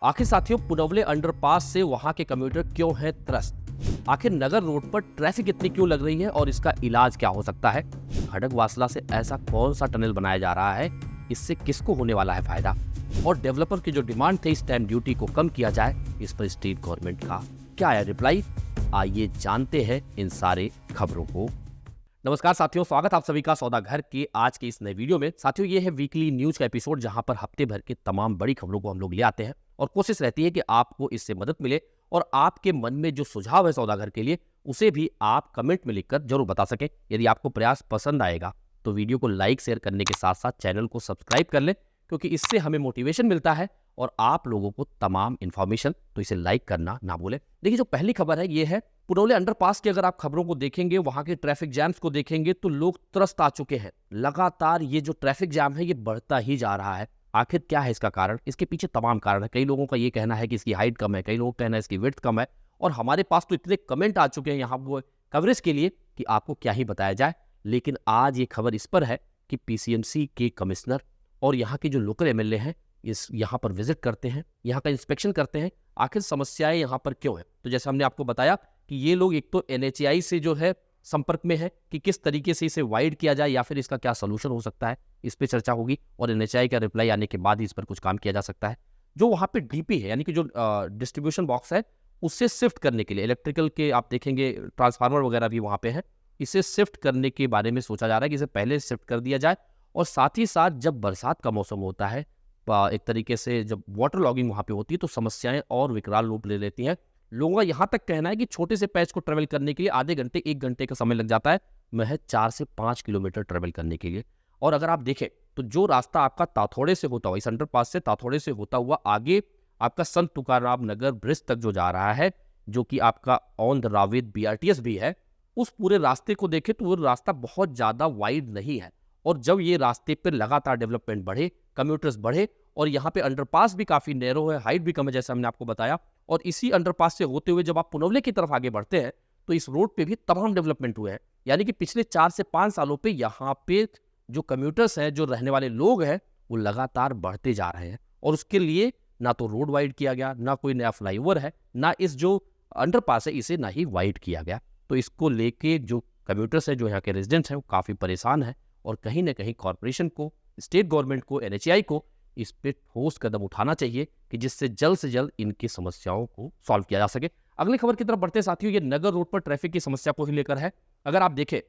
आखिर साथियों, पुनवले अंडरपास से वहां के कम्यूटर क्यों हैं त्रस्त? आखिर नगर रोड पर ट्रैफिक इतनी क्यों लग रही है और इसका इलाज क्या हो सकता है? खड़गवासला से ऐसा कौन सा टनल बनाया जा रहा है, इससे किसको होने वाला है फायदा? और डेवलपर की जो डिमांड थी स्टैम्प ड्यूटी को कम किया जाए, इस पर स्टेट गवर्नमेंट का क्या है रिप्लाई? आइए जानते हैं इन सारे खबरों को। नमस्कार साथियों, स्वागत आप सभी का सौदा घर के आज के इस नए वीडियो में। साथियों, ये है वीकली न्यूज का एपिसोड जहां पर हफ्ते भर के तमाम बड़ी खबरों को हम लोग ले आते हैं और कोशिश रहती है कि आपको इससे मदद मिले और आपके मन में जो सुझाव है सौदा घर के लिए उसे भी आप कमेंट में लिखकर जरूर बता सकें। यदि आपको प्रयास पसंद आएगा तो वीडियो को लाइक शेयर करने के साथ साथ चैनल को सब्सक्राइब कर लें, क्योंकि इससे हमें मोटिवेशन मिलता है और आप लोगों को तमाम इन्फॉर्मेशन, तो इसे लाइक करना ना भूलें। देखिए, जो पहली खबर है ये है पुनौले अंडरपास की। अगर आप खबरों को देखेंगे, वहां के ट्रैफिक जैम्स को देखेंगे तो लोग त्रस्त आ चुके हैं। लगातार ये जो ट्रैफिक जैम है ये बढ़ता ही जा रहा है। आखिर क्या है इसका कारण? इसके पीछे तमाम कारण है। कई लोगों का ये कहना है कि इसकी हाइट कम है, कई लोगों का कहना है इसकी विड्थ कम है, और हमारे पास तो इतने कमेंट आ चुके हैं यहाँ वो कवरेज के लिए कि आपको क्या ही बताया जाए। लेकिन आज ये खबर इस पर है कि पीसीएमसी के कमिश्नर और यहाँ के जो लोकल एमएलए हैं इस यहाँ पर विजिट करते हैं, यहाँ का इंस्पेक्शन करते हैं। आखिर समस्याएं यहाँ पर क्यों है? तो जैसे हमने आपको बताया कि ये लोग एक तो एनएचएआई से जो है संपर्क में है कि किस तरीके से इसे वाइड किया जाए या फिर इसका क्या सोल्यूशन हो सकता है, इस पे चर्चा होगी और एनएचएआई का रिप्लाई आने के बाद ही इस पर कुछ काम किया जा सकता है। जो वहाँ पे डीपी है, यानी कि जो डिस्ट्रीब्यूशन बॉक्स है, उससे शिफ्ट करने के लिए इलेक्ट्रिकल के आप देखेंगे ट्रांसफार्मर वगैरह भी वहाँ पे है, इसे शिफ्ट करने के बारे में सोचा जा रहा है कि इसे पहले शिफ्ट कर दिया जाए। और साथ ही साथ जब बरसात का मौसम होता है, एक तरीके से जब वाटर लॉगिंग वहाँ पे होती है तो समस्याएं और विकराल रूप ले लेती हैं। लोगों का यहाँ तक कहना है कि छोटे से पैच को ट्रेवल करने के लिए आधे घंटे 1 घंटे का समय लग जाता है, महज 4 से 5 किलोमीटर ट्रेवल करने के लिए। और अगर आप देखें तो जो रास्ता आपका ताथोड़े से होता हुआ, इस अंडरपास से ताथोड़े से होता हुआ आगे आपका संत तुकाराम नगर ब्रिज तक जो जा रहा है, जो कि आपका ऑन द रावेत बीआरटीएस भी है, उस पूरे रास्ते को देखें तो वो रास्ता बहुत ज्यादा वाइड नहीं है। और जब ये रास्ते पर लगातार डेवलपमेंट बढ़े, कम्यूटर्स बढ़े, और यहाँ पे अंडरपास भी काफी नैरो है, हाइट भी कम है जैसा हमने आपको बताया, और इसी अंडरपास से होते हुए जब आप पुनवले की तरफ आगे बढ़ते हैं तो इस रोड पे भी तमाम डेवलपमेंट हुए हैं। यानी कि पिछले 4 से 5 सालों पे यहाँ पे जो कम्यूटर्स हैं, जो रहने वाले लोग हैं, वो लगातार बढ़ते जा रहे हैं। और उसके लिए ना तो रोड वाइड किया गया, ना कोई नया फ्लाईओवर है, ना इस जो अंडरपास है इसे ना ही वाइड किया गया। तो इसको लेके जो कम्यूटर्स है, जो यहाँ के रेजिडेंट्स हैं, वो काफी परेशान है और कहीं ना कहीं कॉर्पोरेशन को, स्टेट गवर्नमेंट को, एनएचएआई को इस पे ठोस कदम उठाना चाहिए कि जिससे जल्द से जल्द इनकी समस्याओं को सॉल्व किया जा सके। अगली खबर की तरफ बढ़ते साथियों, ये नगर रोड पर ट्रैफिक की समस्या को ही लेकर है। अगर आप देखें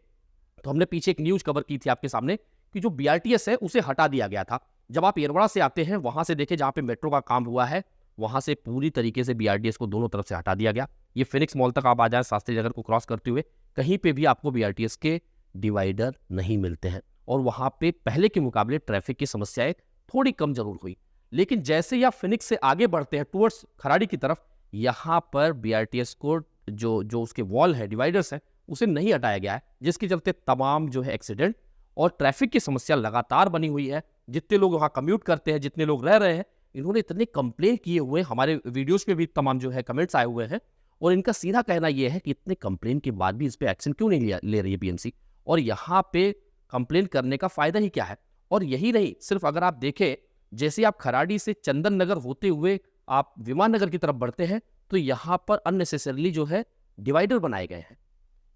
तो हमने पीछे एक न्यूज कवर की थी आपके सामने कि जो बीआरटीएस है उसे हटा दिया गया था। जब आप येरवड़ा से आते हैं, वहां से देखें जहां पे मेट्रो का काम हुआ है, वहां से पूरी तरीके से बीआरटीएस को दोनों तरफ से हटा दिया गया। ये फिनिक्स मॉल तक आप आ जाए, शास्त्री नगर को क्रॉस करते हुए, कहीं पे भी आपको बीआरटीएस के डिवाइडर नहीं मिलते हैं और वहां पे पहले के मुकाबले ट्रैफिक की समस्याएं थोड़ी कम जरूर हुई। लेकिन जैसे ही आप फिनिक्स से आगे बढ़ते हैं टुवर्ड्स खराड़ी की तरफ, यहाँ पर बीआरटीएस को जो उसके वॉल है, डिवाइडर्स है, उसे नहीं हटाया गया है, जिसके चलते तमाम जो है एक्सीडेंट और ट्रैफिक की समस्या लगातार बनी हुई है। जितने लोग वहाँ कम्यूट करते हैं, जितने लोग रह रहे हैं, इन्होंने इतने कंप्लेन किए हुए, हमारे वीडियोज में भी तमाम जो है कमेंट्स आए हुए हैं, और इनका सीधा कहना यह है कि इतने कंप्लेन के बाद भी इस पर एक्शन क्यों नहीं ले रही है बीएमसी, और यहाँ पे कंप्लेन करने का फायदा ही क्या है? और यही नहीं, सिर्फ अगर आप देखें, जैसे आप खराड़ी से चंदन नगर होते हुए आप विमान नगर की तरफ बढ़ते हैं तो यहाँ पर अननेसेसरली जो है डिवाइडर बनाए गए हैं।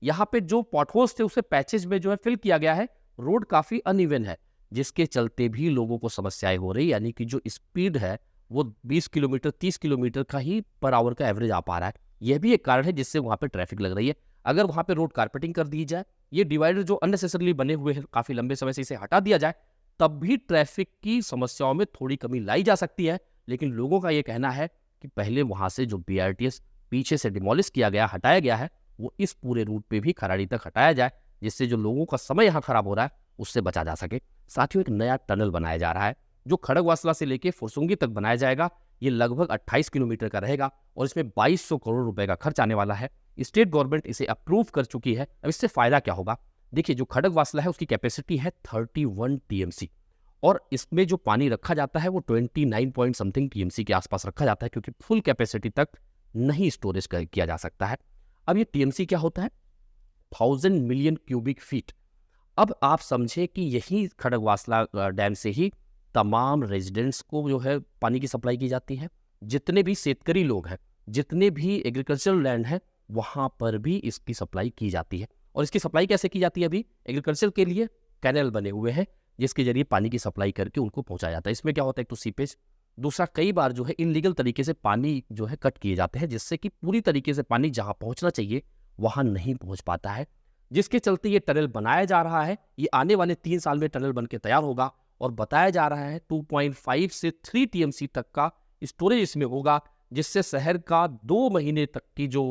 यहाँ पे जो पॉटहोल्स थे उसे पैचेज में जो है फिल किया गया है। रोड काफी अनइवन है, जिसके चलते भी लोगों को समस्याएं हो रही, यानी कि जो स्पीड है वो 20 किलोमीटर 30 किलोमीटर का ही पर आवर का एवरेज आ पा रहा है। यह भी एक कारण है जिससे वहां पे ट्रैफिक लग रही है। अगर वहां पे रोड कारपेटिंग कर दी जाए, ये डिवाइडर जो अननेसेसरली बने हुए हैं काफी लंबे समय से, इसे हटा दिया जाए, तब भी ट्रैफिक की समस्याओं में थोड़ी कमी लाई जा सकती है। लेकिन लोगों का यह कहना है कि पहले वहां से जो बीआरटीएस पीछे से डिमोलिश किया गया, हटाया गया है, वो इस पूरे रूट पे भी खराड़ी तक हटाया जाए, जिससे जो लोगों का समय यहाँ खराब हो रहा है उससे बचा जा सके। साथियों, एक नया टनल बनाया जा रहा है जो खड़गवासला से लेकर फुरसुंगी तक बनाया जाएगा। ये लगभग 28 किलोमीटर का रहेगा और इसमें 2200 करोड़ रुपए का खर्च आने वाला है। स्टेट गवर्नमेंट इसे अप्रूव कर चुकी है। अब इससे फायदा क्या होगा? देखिए, जो खड़गवासला है उसकी कैपेसिटी है 31 टीएमसी, और इसमें जो पानी रखा जाता है वो 29 पॉइंट समथिंग टीएमसी के आसपास रखा जाता है, क्योंकि फुल कैपेसिटी तक नहीं स्टोरेज किया जा सकता है। अब ये टीएमसी क्या होता है? 1000 मिलियन क्यूबिक फीट। अब आप समझे कि यही खड़गवासला डैम से ही तमाम रेजिडेंट्स को जो है पानी की सप्लाई की जाती है। जितने भी शेतकरी लोग हैं, जितने भी एग्रीकल्चरल लैंड है, वहाँ पर भी इसकी सप्लाई की जाती है। और इसकी सप्लाई कैसे की जाती है? अभी एग्रीकल्चर के लिए कैनल बने हुए हैं जिसके जरिए पानी की सप्लाई करके उनको पहुंचाया जाता है। इसमें क्या होता है? एक तो सीपेज, दूसरा कई बार जो है इनलीगल तरीके से पानी जो है कट किए जाते हैं, जिससे कि पूरी तरीके से पानी जहां पहुंचना चाहिए वहां नहीं पहुंच पाता है, जिसके चलते ये टनल बनाया जा रहा है। ये आने वाले 3 साल में टनल बन के तैयार होगा और बताया जा रहा है 2.5 से 3 टीएमसी तक का स्टोरेज इसमें होगा, जिससे शहर का 2 महीने तक की जो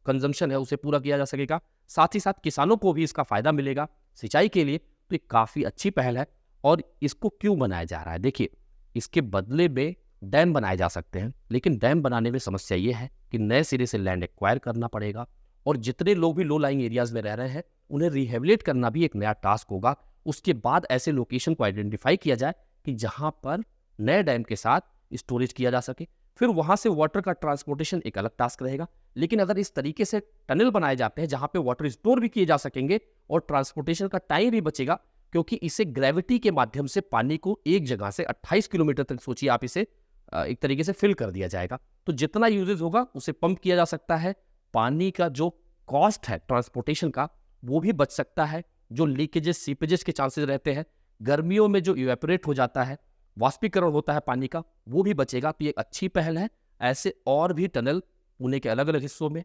कंजम्पशन है उसे पूरा किया जा सकेगा। साथ ही साथ किसानों को भी इसका फायदा मिलेगा सिंचाई के लिए। तो ये काफ़ी अच्छी पहल है। और इसको क्यों बनाया जा रहा है? देखिए, इसके बदले में डैम बनाए जा सकते हैं, लेकिन डैम बनाने में समस्या ये है कि नए सिरे से लैंड एक्वायर करना पड़ेगा, और जितने लोग भी लो लाइंग एरियाज में रह रहे हैं उन्हें रिहेबिलिट करना भी एक नया टास्क होगा। उसके बाद ऐसे लोकेशन को आइडेंटिफाई किया जाए कि जहां पर नए डैम के साथ स्टोरेज किया जा सके। फिर वहां से वाटर का ट्रांसपोर्टेशन एक अलग टास्क रहेगा। लेकिन अगर इस तरीके से टनल बनाए जाते हैं जहां पे वाटर स्टोर भी किए जा सकेंगे और ट्रांसपोर्टेशन का टाइम भी बचेगा, क्योंकि इसे ग्रेविटी के माध्यम से पानी को एक जगह से 28 किलोमीटर तक, सोचिए आप, इसे एक तरीके से फिल कर दिया जाएगा। तो जितना यूजेज होगा उसे पंप किया जा सकता है। पानी का जो कॉस्ट है ट्रांसपोर्टेशन का वो भी बच सकता है। जो लीकेजेस सीपेजेस के चांसेस रहते हैं, गर्मियों में जो इवेपोरेट हो जाता है, वाष्पीकरण होता है पानी का, वो भी बचेगा। तो ये एक अच्छी पहल है। ऐसे और भी टनल पुणे के अलग अलग हिस्सों में,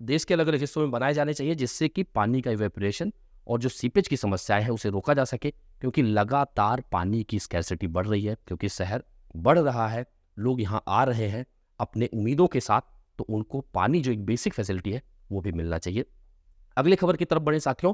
देश के अलग अलग हिस्सों में बनाए जाने चाहिए, जिससे कि पानी का इवेपोरेशन और जो सीपेज की समस्याएं हैं उसे रोका जा सके। क्योंकि लगातार पानी की स्कैर्सिटी बढ़ रही है, क्योंकि शहर बढ़ रहा है, लोग यहाँ आ रहे हैं अपने उम्मीदों के साथ, तो उनको पानी जो एक बेसिक फैसिलिटी है वो भी मिलना चाहिए। अगली खबर की तरफ बढ़े साथियों,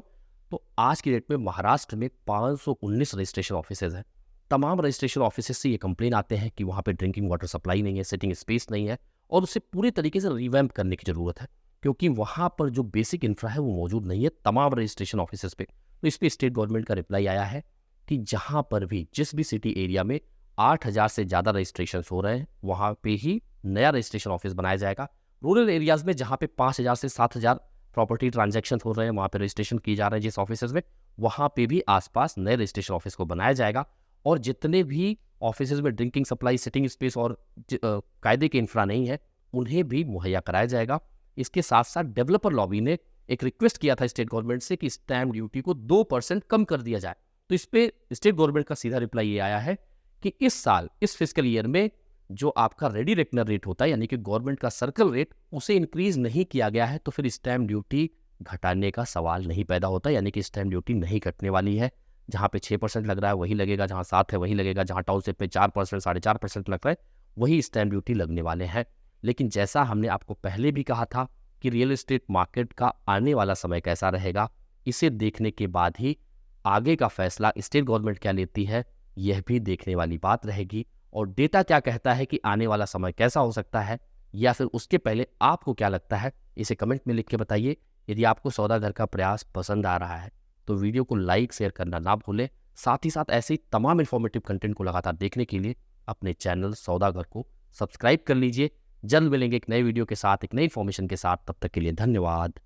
तो आज की डेट में महाराष्ट्र में 519 रजिस्ट्रेशन ऑफिसेज हैं। तमाम रजिस्ट्रेशन ऑफिसेज से ये कंप्लेन आते हैं कि वहाँ पे ड्रिंकिंग वाटर सप्लाई नहीं है, सिटिंग स्पेस नहीं है, और उसे पूरी तरीके से रिवैम्प करने की ज़रूरत है, क्योंकि वहाँ पर जो बेसिक इंफ्रा है वो मौजूद नहीं है तमाम रजिस्ट्रेशन ऑफिसेज पे। तो इस पर स्टेट गवर्नमेंट का रिप्लाई आया है कि जहाँ पर भी, जिस भी सिटी एरिया में 8,000 से ज़्यादा रजिस्ट्रेशन हो रहे हैं, वहाँ पे ही नया रजिस्ट्रेशन ऑफिस बनाया जाएगा। रूरल एरियाज में जहाँ पे 5,000 से 7,000 प्रॉपर्टी ट्रांजैक्शन हो रहे हैं, वहाँ पे रजिस्ट्रेशन किए जा रहे हैं जिस ऑफिसेज में, वहाँ पे भी आसपास नए रजिस्ट्रेशन ऑफिस को बनाया जाएगा। और जितने भी ऑफिसेज में ड्रिंकिंग सप्लाई, सिटिंग स्पेस और कायदे के इंफ्रा नहीं है, उन्हें भी मुहैया कराया जाएगा। इसके साथ साथ डेवलपर लॉबी ने एक रिक्वेस्ट किया था स्टेट गवर्नमेंट से कि स्टैम्प ड्यूटी को 2% कम कर दिया जाए। तो इस पे स्टेट गवर्नमेंट का सीधा रिप्लाई ये आया है कि इस साल, इस फिस्कल ईयर में जो आपका रेडी रेकनर रेट होता है, यानी कि गवर्नमेंट का सर्कल रेट, उसे इंक्रीज नहीं किया गया है। तो फिर स्टैम्प ड्यूटी घटाने का सवाल नहीं पैदा होता, यानी कि स्टैम्प ड्यूटी नहीं कटने वाली है। जहाँ पे 6% लग रहा है वही लगेगा, जहाँ 7 है वही लगेगा, जहाँ टाउनशिप में 4%, 4.5% लग रहा है वही स्टैम्प ड्यूटी लगने वाले हैं। लेकिन जैसा हमने आपको पहले भी कहा था कि रियल एस्टेट मार्केट का आने वाला समय कैसा रहेगा, इसे देखने के बाद ही आगे का फैसला स्टेट गवर्नमेंट क्या लेती है, यह भी देखने वाली बात रहेगी। और डेटा क्या कहता है कि आने वाला समय कैसा हो सकता है, या फिर उसके पहले आपको क्या लगता है, इसे कमेंट में लिख के बताइए। यदि आपको सौदा घर का प्रयास पसंद आ रहा है तो वीडियो को लाइक शेयर करना ना भूलें। साथ ही साथ ऐसे ही तमाम इन्फॉर्मेटिव कंटेंट को लगातार देखने के लिए अपने चैनल सौदा घर को सब्सक्राइब कर लीजिए। जल्द मिलेंगे एक नए वीडियो के साथ, एक नई इन्फॉर्मेशन के साथ। तब तक के लिए धन्यवाद,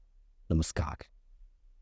नमस्कार।